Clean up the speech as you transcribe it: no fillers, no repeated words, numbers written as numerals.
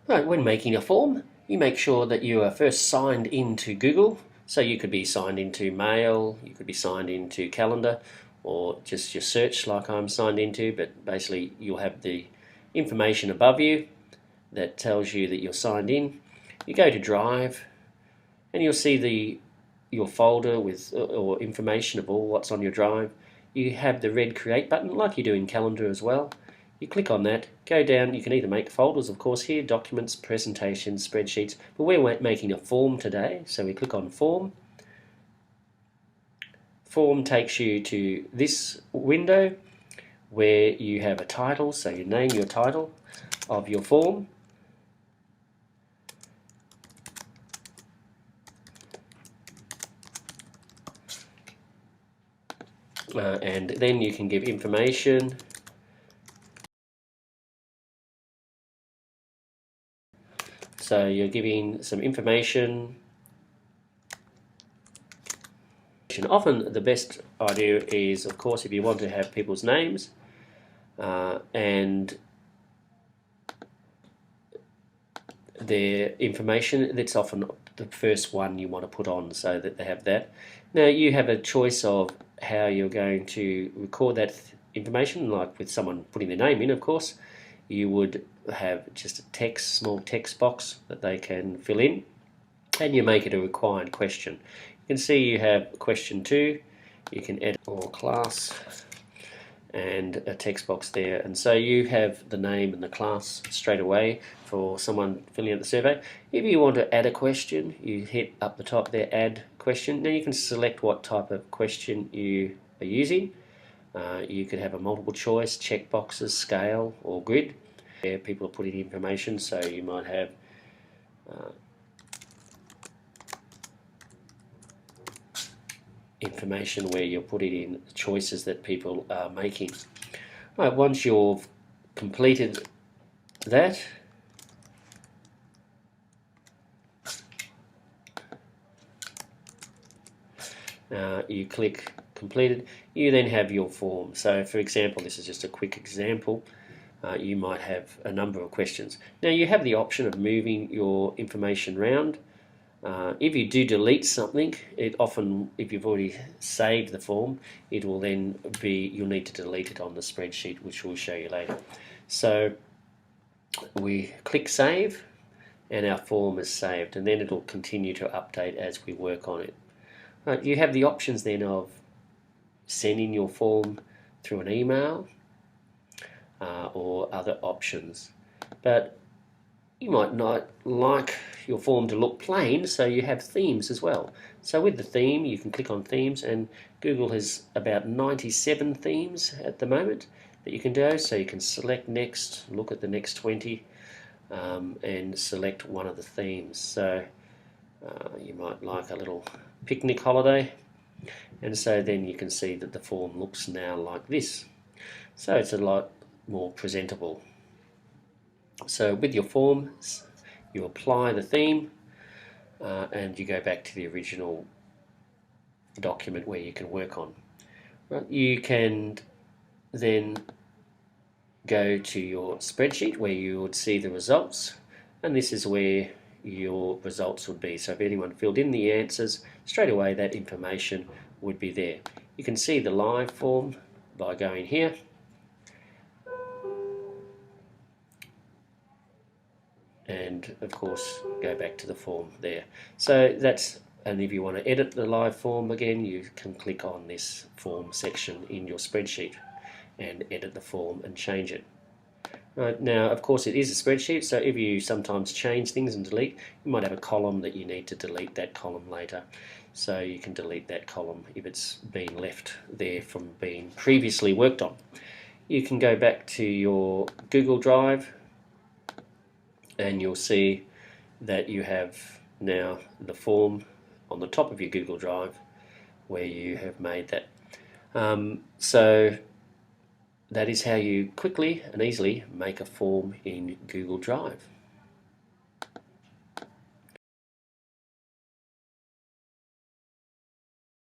Right, when making a form, you make sure that you are first signed into Google. So you could be signed into Mail, you could be signed into Calendar, or just your search like I'm signed into, but basically you'll have the information above you that tells you that you're signed in. You go to Drive and you'll see your folder with or information of all what's on your drive. You have the red Create button like you do in Calendar as well. You click on that, go down, you can either make folders, of course, here, documents, presentations, spreadsheets, but we're making a form today, so we click on Form. Form takes you to this window where you have a title, so you name your title of your form. And then you can give information. So you're giving some information. Often the best idea is, of course, if you want to have people's names and their information, that's often the first one you want to put on so that they have that. Now you have a choice of how you're going to record that information, like with someone putting their name in, of course. You would have just a small text box that they can fill in, and you make it a required question. You can see you have question 2, you can edit or class, and a text box there, and so you have the name and the class straight away for someone filling out the survey. If you want to add a question, you hit up the top there, add question. Now you can select what type of question you are using. You could have a multiple choice, check boxes, scale, or grid. Where people are putting information, so you might have information where you're putting in choices that people are making. Right, once you've completed that, you click completed. You then have your form. So for example, this is just a quick example. You might have a number of questions. Now you have the option of moving your information around. If you do delete something, it often, if you've already saved the form, it will then be, you'll need to delete it on the spreadsheet, which we'll show you later. So we click save and our form is saved, and then it'll continue to update as we work on it. Right, you have the options then of sending your form through an email or other options, but you might not like your form to look plain, so you have themes as well. So with the theme, you can click on themes, and Google has about 97 themes at the moment that you can do. So you can select next, look at the next 20, and select one of the themes. So you might like a little picnic holiday, and so then you can see that the form looks now like this. So it's a lot more presentable. So with your forms, you apply the theme and you go back to the original document where you can work on. Right, you can then go to your spreadsheet where you would see the results, and this is where your results would be. So if anyone filled in the answers, straight away that information would be there. You can see the live form by going here. And of course go back to the form there. So that's, and if you want to edit the live form again, you can click on this form section in your spreadsheet and edit the form and change it. Right, now of course it is a spreadsheet, so if you sometimes change things and delete, you might have a column that you need to delete that column later, so you can delete that column if it's been left there from being previously worked on. You can go back to your Google Drive and you'll see that you have now the form on the top of your Google Drive where you have made that. So that is how you quickly and easily make a form in Google Drive.